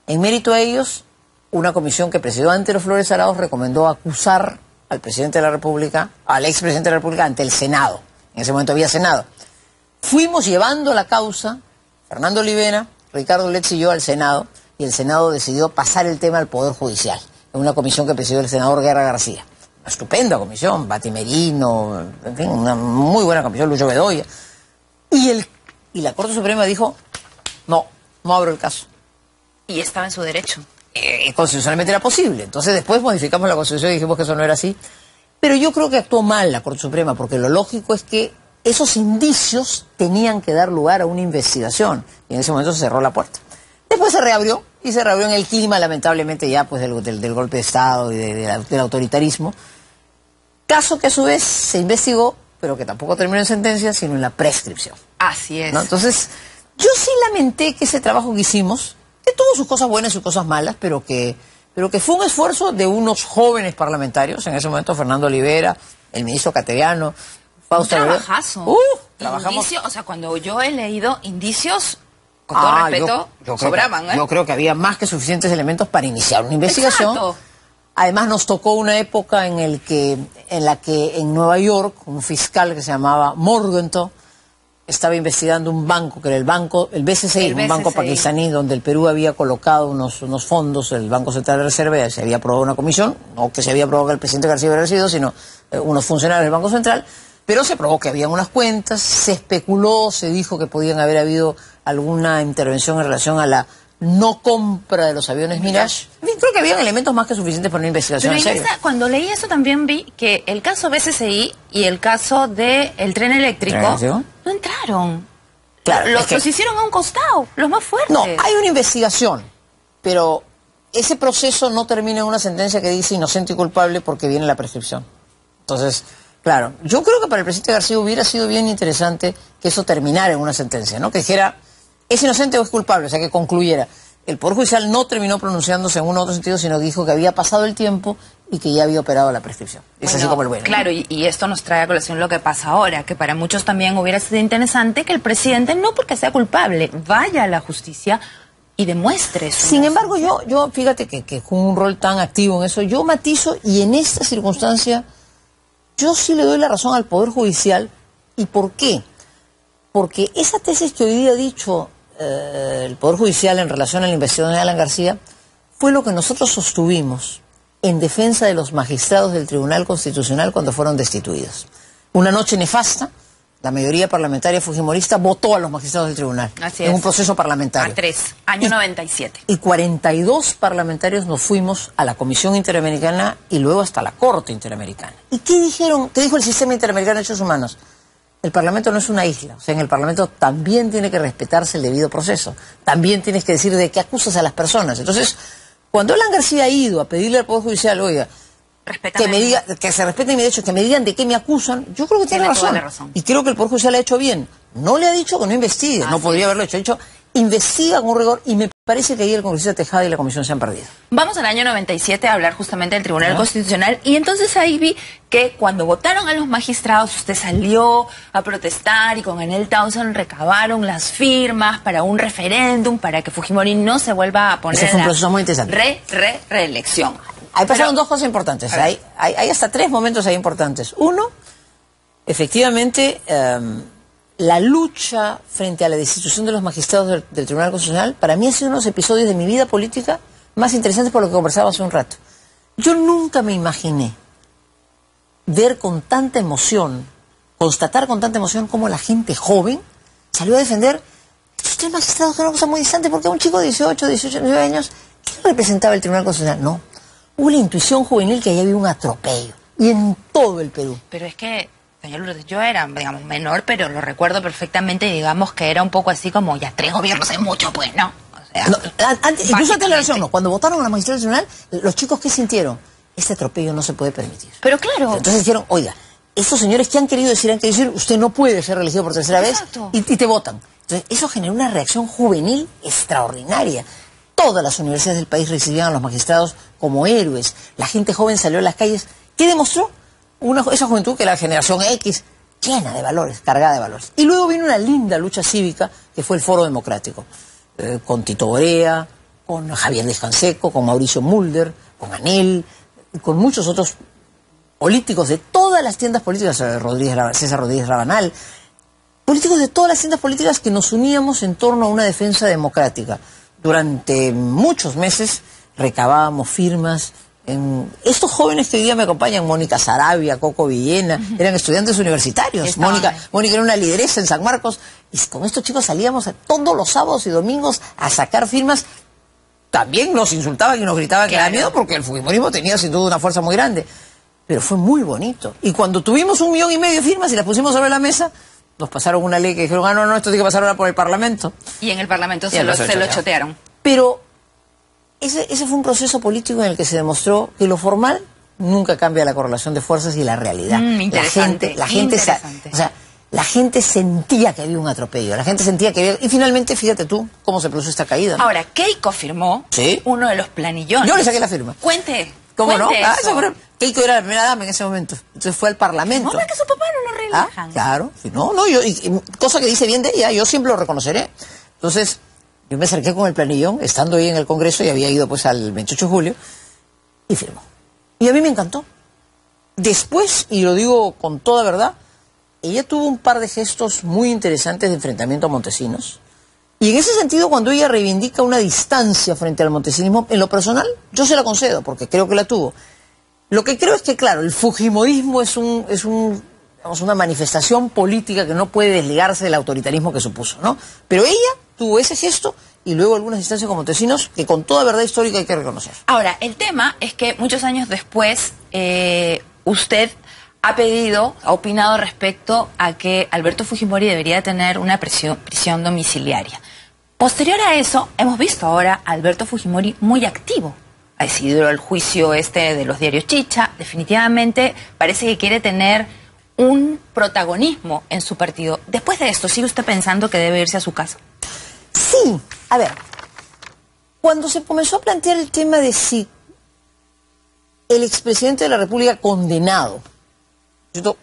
En mérito a ellos, una comisión que presidió Antero Flores Arauz recomendó acusar al presidente de la República, al expresidente de la República, ante el Senado. En ese momento había Senado. Fuimos llevando la causa, Fernando Olivera, Ricardo Letts y yo, al Senado, y el Senado decidió pasar el tema al Poder Judicial, en una comisión que presidió el senador Guerra García. Una estupenda comisión, Batimerino, en fin, una muy buena comisión, Lucho Bedoya. Y la Corte Suprema dijo, no abro el caso. Y estaba en su derecho. Constitucionalmente era posible. Entonces después modificamos la Constitución y dijimos que eso no era así. Pero yo creo que actuó mal la Corte Suprema, porque lo lógico es que esos indicios tenían que dar lugar a una investigación. Y en ese momento se cerró la puerta. Después se reabrió, y se reabrió en el clima, lamentablemente, ya pues del golpe de Estado y del autoritarismo. Caso que a su vez se investigó, pero que tampoco terminó en sentencia, sino en la prescripción. Así es. ¿No? Entonces, yo sí lamenté que ese trabajo que hicimos, que tuvo sus cosas buenas y sus cosas malas, pero que fue un esfuerzo de unos jóvenes parlamentarios, en ese momento Fernando Olivera, el ministro Cateriano, Fausto... Un trabajazo. Trabajamos... O sea, cuando yo he leído indicios, con todo respeto, sobraban, Yo creo que había más que suficientes elementos para iniciar una investigación. Exacto. Además nos tocó una época en la que en Nueva York, un fiscal que se llamaba Morgenthau, estaba investigando un banco, que era el BCCI, un banco pakistaní, donde el Perú había colocado unos fondos, el Banco Central de Reserva, se había aprobado una comisión, no que se había aprobado que el presidente García hubiera recibido, sino unos funcionarios del Banco Central, pero se probó que había unas cuentas, se especuló, se dijo que podían haber habido alguna intervención en relación a la no compra de los aviones Mirage. En fin, creo que habían elementos más que suficientes para una investigación en serio. Cuando leí eso también vi que el caso BCCI y el caso del tren eléctrico no entraron. Claro, los hicieron a un costado, los más fuertes. No, hay una investigación, pero ese proceso no termina en una sentencia que dice inocente y culpable porque viene la prescripción. Entonces, claro, yo creo que para el presidente García hubiera sido bien interesante que eso terminara en una sentencia, ¿no? Que dijera, ¿es inocente o es culpable? O sea, que concluyera. El Poder Judicial no terminó pronunciándose en uno u otro sentido, sino dijo que había pasado el tiempo y que ya había operado la prescripción. Es así como el bueno. Claro, y esto nos trae a colación lo que pasa ahora, que para muchos también hubiera sido interesante que el presidente, no porque sea culpable, vaya a la justicia y demuestre su Sin embargo, yo fíjate que con un rol tan activo en eso, yo matizo y en esta circunstancia yo sí le doy la razón al Poder Judicial. ¿Y por qué? Porque esa tesis que hoy día ha dicho el Poder Judicial en relación a la investigación de Alan García fue lo que nosotros sostuvimos en defensa de los magistrados del Tribunal Constitucional cuando fueron destituidos. Una noche nefasta, la mayoría parlamentaria fujimorista votó a los magistrados del tribunal en un proceso parlamentario. A 3, año 97. Y 42 parlamentarios nos fuimos a la Comisión Interamericana y luego hasta la Corte Interamericana. ¿Y qué dijeron? ¿Qué dijo el Sistema Interamericano de Derechos Humanos? El Parlamento no es una isla, o sea, en el Parlamento también tiene que respetarse el debido proceso, también tienes que decir de qué acusas a las personas. Entonces, cuando Alan García ha ido a pedirle al Poder Judicial, oiga, que me diga, que se respeten mis derechos, que me digan de qué me acusan, yo creo que tiene razón. Y creo que el Poder Judicial ha hecho bien. No le ha dicho que no investigue, no podría haberlo hecho. Ha dicho, investiga con rigor, y me parece que ahí el congresista Tejada y la Comisión se han perdido. Vamos al año 97 a hablar justamente del Tribunal Constitucional, y entonces ahí vi que cuando votaron a los magistrados, usted salió a protestar y con Enel Townsend recabaron las firmas para un referéndum para que Fujimori no se vuelva a poner Ese fue un proceso muy interesante. reelección. Ahí pasaron dos cosas importantes. Hay hasta tres momentos ahí importantes. Uno, efectivamente, la lucha frente a la destitución de los magistrados del Tribunal Constitucional, para mí ha sido uno de los episodios de mi vida política más interesantes por lo que conversaba hace un rato. Yo nunca me imaginé ver con tanta emoción, constatar con tanta emoción cómo la gente joven salió a defender estos tres magistrados, que era una cosa muy distante, porque un chico de 18, 19 años, ¿qué representaba el Tribunal Constitucional? No. Hubo la intuición juvenil que ahí había un atropello, y en todo el Perú. Pero es que, doña Lourdes, yo era, digamos, menor, pero lo recuerdo perfectamente, digamos que era un poco así como, ya 3 gobiernos es mucho, pues, ¿no? O sea, incluso antes de la elección, no. Cuando votaron a la magistratura nacional, los chicos, ¿qué sintieron? Este atropello no se puede permitir. Pero claro. Entonces dijeron, oiga, estos señores que han querido decir, usted no puede ser reelegido por tercera vez, y te votan. Entonces eso generó una reacción juvenil extraordinaria. Todas las universidades del país recibían a los magistrados como héroes. La gente joven salió a las calles. ¿Qué demostró? Esa juventud que la generación X, llena de valores, cargada de valores. Y luego vino una linda lucha cívica, que fue el Foro Democrático, con Tito Borea, con Javier Descanseco, con Mauricio Mulder, con Anel, y con muchos otros políticos de todas las tiendas políticas, César Rodríguez Rabanal, políticos de todas las tiendas políticas que nos uníamos en torno a una defensa democrática. Durante muchos meses recabábamos firmas. Estos jóvenes que hoy día me acompañan, Mónica Sarabia, Coco Villena, eran estudiantes universitarios. Mónica era una lideresa en San Marcos, y con estos chicos salíamos todos los sábados y domingos a sacar firmas. También nos insultaban y nos gritaban que era miedo, porque el fujimorismo tenía sin duda una fuerza muy grande. Pero fue muy bonito. Y cuando tuvimos 1,5 millones de firmas y las pusimos sobre la mesa, nos pasaron una ley que dijeron, no, esto tiene que pasar ahora por el Parlamento. Y en el Parlamento se lo chotearon. Pero ese fue un proceso político en el que se demostró que lo formal nunca cambia la correlación de fuerzas y la realidad. La gente sentía que había un atropello, la gente sentía que había... Y finalmente, fíjate tú cómo se produjo esta caída, ¿no? Ahora, Keiko firmó uno de los planillones. Yo le saqué la firma. Cuente. ¿Cómo no? Eso. Keiko era la primera dama en ese momento. Entonces fue al Parlamento. ¿Cómo es que su papá no lo relajan? Claro. Cosa que dice bien de ella, yo siempre lo reconoceré. Entonces, yo me acerqué con el planillón, estando ahí en el Congreso, y había ido pues al 28 de julio, y firmó. Y a mí me encantó. Después, y lo digo con toda verdad, ella tuvo un par de gestos muy interesantes de enfrentamiento a Montesinos. Y en ese sentido, cuando ella reivindica una distancia frente al montesinismo, en lo personal, yo se la concedo, porque creo que la tuvo. Lo que creo es que, claro, el fujimorismo es una manifestación política que no puede desligarse del autoritarismo que supuso, ¿no? Pero ella tuvo ese gesto y luego algunas instancias con Montesinos que con toda verdad histórica hay que reconocer. Ahora, el tema es que muchos años después usted ha opinado respecto a que Alberto Fujimori debería tener una prisión domiciliaria. Posterior a eso, hemos visto ahora a Alberto Fujimori muy activo. Ha decidido el juicio de los diarios Chicha. Definitivamente parece que quiere tener un protagonismo en su partido. Después de esto, ¿sigue usted pensando que debe irse a su casa? Sí, a ver, cuando se comenzó a plantear el tema de si el expresidente de la República condenado,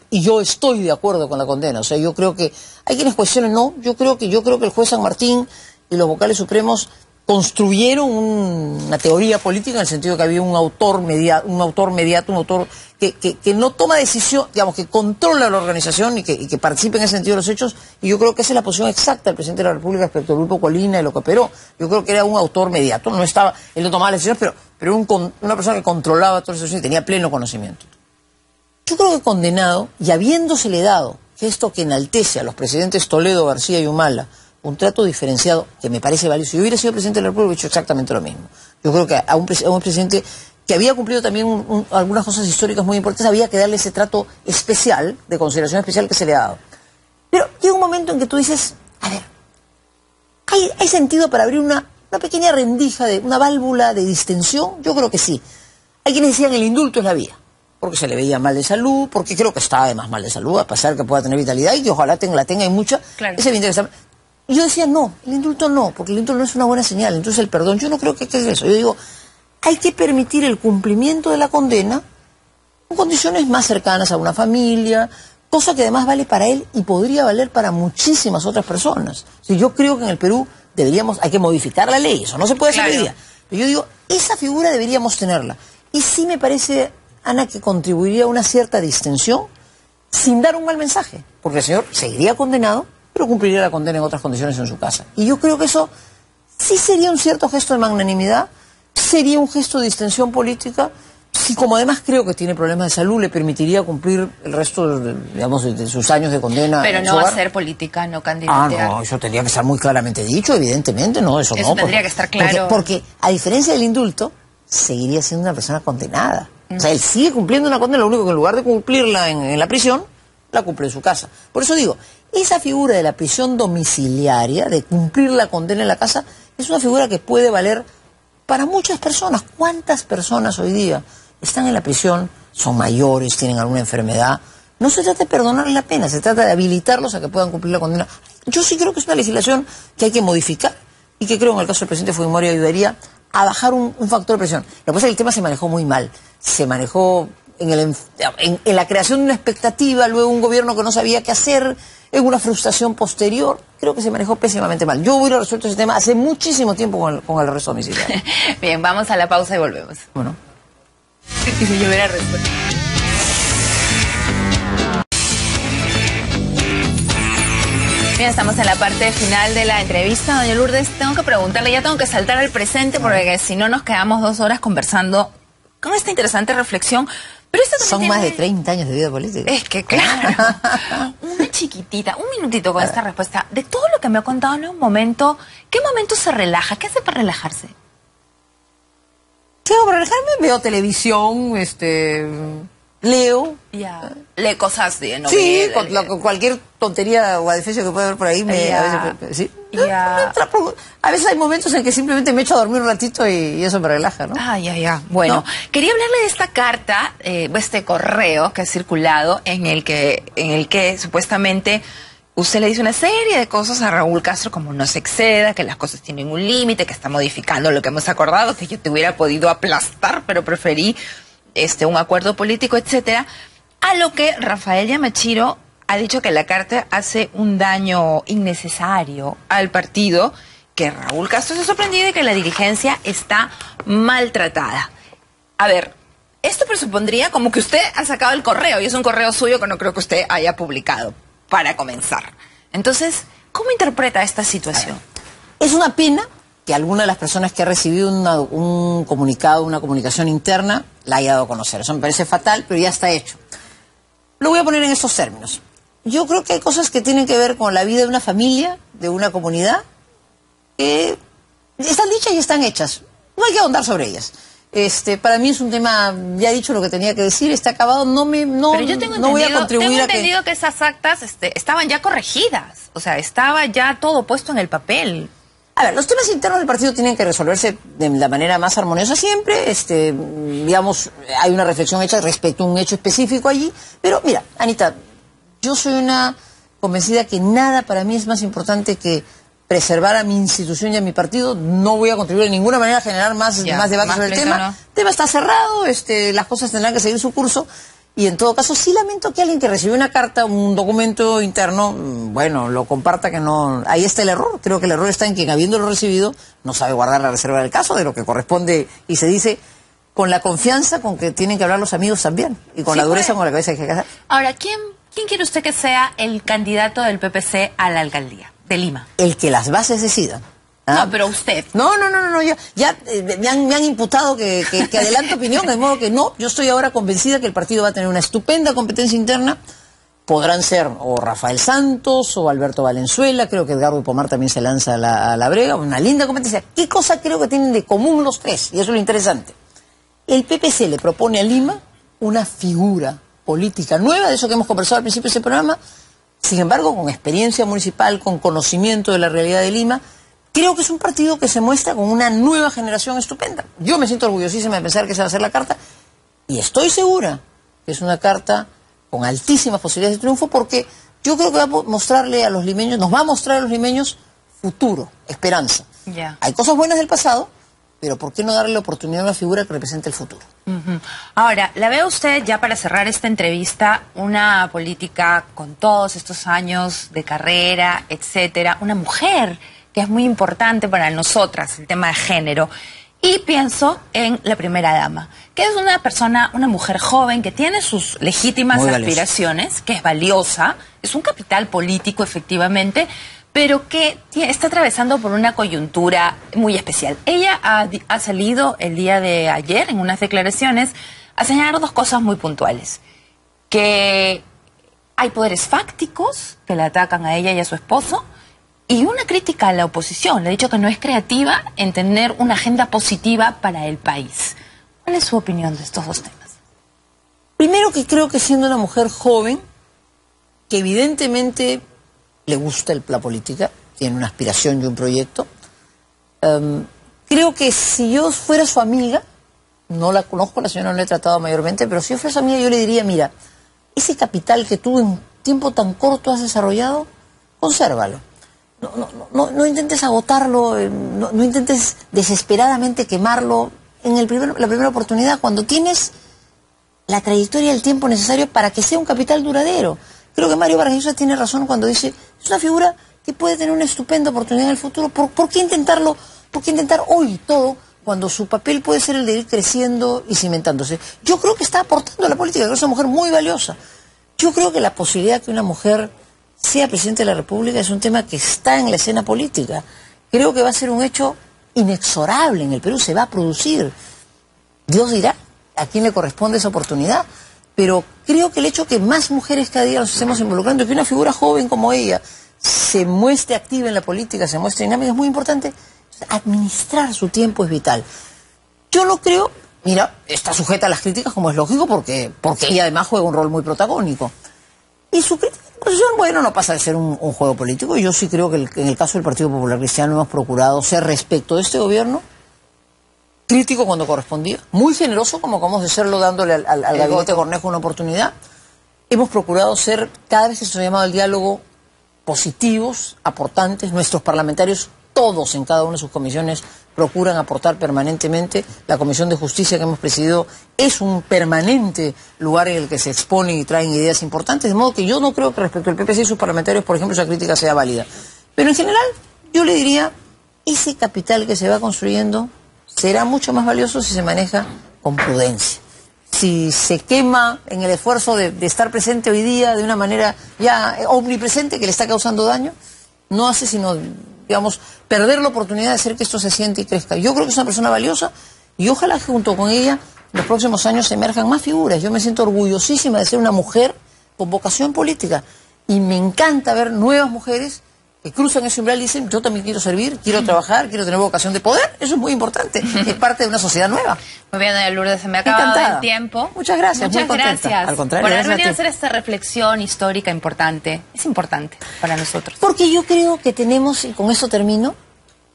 y yo estoy de acuerdo con la condena, o sea, yo creo que hay quienes cuestionan, no, yo creo que el juez San Martín y los vocales supremos construyeron una teoría política en el sentido de que había un autor mediato, un autor que no toma decisión, digamos, que controla la organización y que participa en ese sentido de los hechos, y yo creo que esa es la posición exacta del presidente de la República respecto al grupo Colina y lo que operó. Yo creo que era un autor mediato, no estaba, él no tomaba las decisiones, pero una persona que controlaba todas las decisiones y tenía pleno conocimiento. Yo creo que condenado, y habiéndosele dado esto que enaltece a los presidentes Toledo, García y Humala, un trato diferenciado que me parece valioso. Si yo hubiera sido presidente de la República, hubiera hecho exactamente lo mismo. Yo creo que a un presidente que había cumplido también algunas cosas históricas muy importantes, había que darle ese trato especial, de consideración especial que se le ha dado. Pero llega un momento en que tú dices, a ver, ¿hay sentido para abrir una pequeña rendija, una válvula de distensión? Yo creo que sí. Hay quienes decían el indulto es la vía, porque se le veía mal de salud, porque creo que está además mal de salud, a pesar que pueda tener vitalidad y que ojalá la tenga y mucha. Claro. Es evidente que está... Y yo decía, no, el indulto no, porque el indulto no es una buena señal. Entonces el perdón, yo no creo que es eso. Yo digo, hay que permitir el cumplimiento de la condena con condiciones más cercanas a una familia, cosa que además vale para él y podría valer para muchísimas otras personas. O sea, yo creo que en el Perú hay que modificar la ley, eso no se puede hacer hoy día. Pero yo digo, esa figura deberíamos tenerla. Y sí me parece, Ana, que contribuiría a una cierta distensión sin dar un mal mensaje, porque el señor seguiría condenado, pero cumpliría la condena en otras condiciones en su casa. Y yo creo que eso sí sería un cierto gesto de magnanimidad, sería un gesto de distensión política, y como además creo que tiene problemas de salud, le permitiría cumplir el resto de sus años de condena. Pero no hacer política, no candidatear. Ah, no, eso tendría que estar muy claramente dicho, evidentemente, no, eso no. Tendría que estar claro. Porque a diferencia del indulto, seguiría siendo una persona condenada. O sea, él sigue cumpliendo una condena, lo único que en lugar de cumplirla en la prisión, la cumple en su casa. Por eso digo, esa figura de la prisión domiciliaria, de cumplir la condena en la casa, es una figura que puede valer para muchas personas. ¿Cuántas personas hoy día están en la prisión, son mayores, tienen alguna enfermedad? No se trata de perdonarles la pena, se trata de habilitarlos a que puedan cumplir la condena. Yo sí creo que es una legislación que hay que modificar y que creo en el caso del presidente Fujimori ayudaría a bajar un factor de presión. Lo que pasa es que el tema se manejó muy mal. Se manejó en la creación de una expectativa, luego un gobierno que no sabía qué hacer, en una frustración posterior. Creo que se manejó pésimamente mal. Yo hubiera resuelto ese tema hace muchísimo tiempo con el arresto domiciliario. Bien, vamos a la pausa y volvemos. Bueno. Yo hubiera resuelto. Bien, estamos en la parte final de la entrevista. Doña Lourdes, tengo que preguntarle, ya tengo que saltar al presente porque si no nos quedamos 2 horas conversando con esta interesante reflexión. Pero esto son más de 30 años de vida política. Es que claro, una chiquitita, un minutito con esta respuesta. De todo lo que me ha contado en un momento, ¿qué momento se relaja? ¿Qué hace para relajarse? ¿Qué hago para relajarme? Veo televisión, leo. Ya. Lee cosas de novela. Sí, con cualquier tontería o adefesio que pueda haber por ahí. A veces, sí. A veces hay momentos en que simplemente me echo a dormir un ratito y eso me relaja, ¿no? Ya. Bueno, ¿no? Quería hablarle de esta carta, este correo que ha circulado en el que supuestamente usted le dice una serie de cosas a Raúl Castro, como no se exceda, que las cosas tienen un límite, que está modificando lo que hemos acordado, que yo te hubiera podido aplastar, pero preferí un acuerdo político, etcétera. A lo que Rafael Yamachiro ha dicho que la carta hace un daño innecesario al partido, que Raúl Castro se ha sorprendido y que la dirigencia está maltratada. A ver, esto presupondría como que usted ha sacado el correo, y es un correo suyo que no creo que usted haya publicado. para comenzar. Entonces, ¿cómo interpreta esta situación? Es una pena que alguna de las personas que ha recibido un comunicado, una comunicación interna, la haya dado a conocer. Eso me parece fatal, pero ya está hecho. Lo voy a poner en estos términos. Yo creo que hay cosas que tienen que ver con la vida de una familia, de una comunidad, que están dichas y están hechas. No hay que ahondar sobre ellas. Para mí es un tema, ya he dicho lo que tenía que decir, está acabado, Pero yo tengo no voy a contribuir entendido que esas actas estaban ya corregidas, o sea, estaba ya todo puesto en el papel. A ver, los temas internos del partido tienen que resolverse de la manera más armoniosa siempre, digamos, hay una reflexión hecha respecto a un hecho específico allí, pero mira, Anita, yo soy una convencida que nada para mí es más importante que preservar a mi institución y a mi partido. No voy a contribuir de ninguna manera a generar más debate sobre el tema. No. El tema está cerrado, las cosas tendrán que seguir su curso. Y en todo caso, sí lamento que alguien que recibió una carta, un documento interno, bueno, lo comparta, que no... Ahí está el error. Creo que el error está en quien, habiéndolo recibido, no sabe guardar la reserva del caso, de lo que corresponde, y se dice con la confianza con que tienen que hablar los amigos también, y con la dureza con la cabeza que hay que hacer. Ahora, ¿quién quiere usted que sea el candidato del PPC a la alcaldía de Lima? El que las bases decidan. ¿Ah? No, pero usted. No, ya me han imputado que adelanto opinión, de modo que no, yo estoy ahora convencida que el partido va a tener una estupenda competencia interna. Podrán ser o Rafael Santos o Alberto Valenzuela, creo que Edgardo Pomar también se lanza a la brega, una linda competencia. ¿Qué cosa creo que tienen de común los tres? Y eso es lo interesante. El PPC le propone a Lima una figura política nueva, de eso que hemos conversado al principio de ese programa, sin embargo, con experiencia municipal, con conocimiento de la realidad de Lima. Creo que es un partido que se muestra con una nueva generación estupenda. Yo me siento orgullosísima de pensar que esa va a ser la carta, y estoy segura que es una carta con altísimas posibilidades de triunfo, porque yo creo que va a mostrarle a los limeños, nos va a mostrar a los limeños futuro, esperanza. Hay cosas buenas del pasado, pero ¿por qué no darle la oportunidad a una figura que represente el futuro? Ahora, ¿la ve usted, ya para cerrar esta entrevista, una política con todos estos años de carrera, etcétera, una mujer que es muy importante para nosotras, el tema de género? Y pienso en la primera dama, que es una persona, una mujer joven que tiene sus legítimas aspiraciones, que es valiosa, es un capital político efectivamente, pero que está atravesando por una coyuntura muy especial. Ella ha salido el día de ayer en unas declaraciones a señalar dos cosas muy puntuales: que hay poderes fácticos que la atacan a ella y a su esposo, y una crítica a la oposición. Le ha dicho que no es creativa en tener una agenda positiva para el país. ¿Cuál es su opinión de estos dos temas? Primero, que creo que siendo una mujer joven, que evidentemente le gusta la política, tiene una aspiración y un proyecto, creo que si yo fuera su amiga, no la conozco, la señora no la he tratado mayormente, pero si yo fuera su amiga, yo le diría: mira, ese capital que tú en tiempo tan corto has desarrollado, consérvalo. No intentes agotarlo, no intentes desesperadamente quemarlo en la primera oportunidad, cuando tienes la trayectoria y el tiempo necesario para que sea un capital duradero. Creo que Mario Vargas Llosa tiene razón cuando dice: es una figura que puede tener una estupenda oportunidad en el futuro. ¿Por qué intentarlo? ¿Por qué intentar hoy todo cuando su papel puede ser el de ir creciendo y cimentándose? Yo creo que está aportando a la política, que es una mujer muy valiosa. Yo creo que la posibilidad que una mujer sea presidente de la República es un tema que está en la escena política. Creo que va a ser un hecho inexorable en el Perú, se va a producir. Dios dirá a quién le corresponde esa oportunidad, pero creo que el hecho que más mujeres cada día nos estemos involucrando, que una figura joven como ella se muestre activa en la política, se muestre dinámica, es muy importante. Administrar su tiempo es vital. Yo no creo, mira, está sujeta a las críticas, como es lógico, porque ella además juega un rol muy protagónico. Y su crítica de posición, bueno, no pasa de ser un juego político. Yo sí creo que en el caso del Partido Popular Cristiano hemos procurado ser, respecto de este gobierno, crítico cuando correspondía, muy generoso, como acabamos de serlo dándole al gabinete Cornejo una oportunidad. Hemos procurado ser, cada vez que se nos ha llamado al diálogo, positivos, aportantes. Nuestros parlamentarios, todos en cada una de sus comisiones, procuran aportar permanentemente. La Comisión de Justicia que hemos presidido es un permanente lugar en el que se exponen y traen ideas importantes, de modo que yo no creo que respecto al PPC y sus parlamentarios, por ejemplo, esa crítica sea válida. Pero en general, yo le diría, ese capital que se va construyendo será mucho más valioso si se maneja con prudencia, si se quema en el esfuerzo de estar presente hoy día de una manera ya omnipresente que le está causando daño, no hace sino, digamos, perder la oportunidad de hacer que esto se siente y crezca. Yo creo que es una persona valiosa y ojalá que junto con ella en los próximos años emerjan más figuras. Yo me siento orgullosísima de ser una mujer con vocación política y me encanta ver nuevas mujeres que cruzan ese umbral y dicen, yo también quiero servir, quiero trabajar, quiero tener vocación de poder. Eso es muy importante, es parte de una sociedad nueva. Muy bien, doña Lourdes, se me ha acabado el tiempo. Muchas gracias, Muchas muy contenta. gracias Al contrario, por haber gracias venido a hacer esta reflexión histórica importante. Es importante para nosotros. Porque yo creo que tenemos, y con eso termino,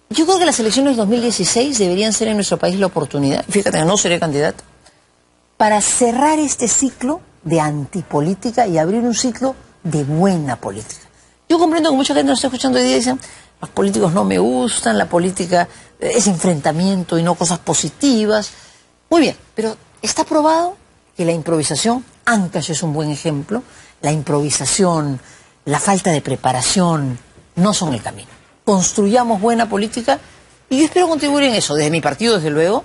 yo creo que las elecciones del 2016 deberían ser en nuestro país la oportunidad, fíjate que no seré candidata, para cerrar este ciclo de antipolítica y abrir un ciclo de buena política. Yo comprendo que mucha gente nos está escuchando hoy día y dicen, los políticos no me gustan, la política es enfrentamiento y no cosas positivas. Muy bien, pero está probado que la improvisación, Ancash es un buen ejemplo, la improvisación, la falta de preparación no son el camino. Construyamos buena política y yo espero contribuir en eso, desde mi partido desde luego,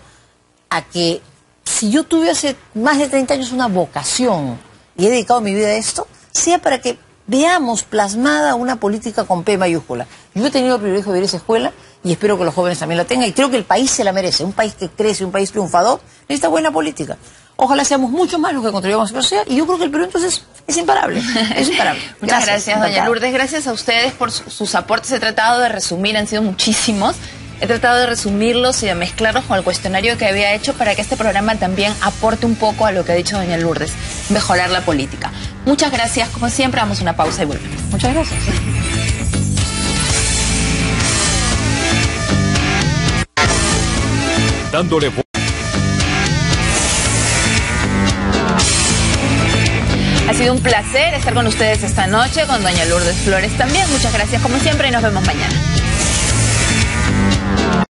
a que si yo tuve hace más de 30 años una vocación y he dedicado mi vida a esto, sea para que veamos plasmada una política con P mayúscula. Yo he tenido el privilegio de ir a esa escuela y espero que los jóvenes también la tengan y creo que el país se la merece. Un país que crece, un país triunfador, necesita buena política. Ojalá seamos mucho más los que contribuyamos a la sociedad y yo creo que el Perú entonces es imparable. Es imparable. Muchas gracias, doña Lourdes. Gracias a ustedes por sus aportes. He tratado de resumir, han sido muchísimos. He tratado de resumirlos y de mezclarlos con el cuestionario que había hecho para que este programa también aporte un poco a lo que ha dicho doña Lourdes, mejorar la política. Muchas gracias. Como siempre, damos una pausa y volvemos. Muchas gracias. Dándole Ha sido un placer estar con ustedes esta noche, con doña Lourdes Flores también. Muchas gracias como siempre y nos vemos mañana.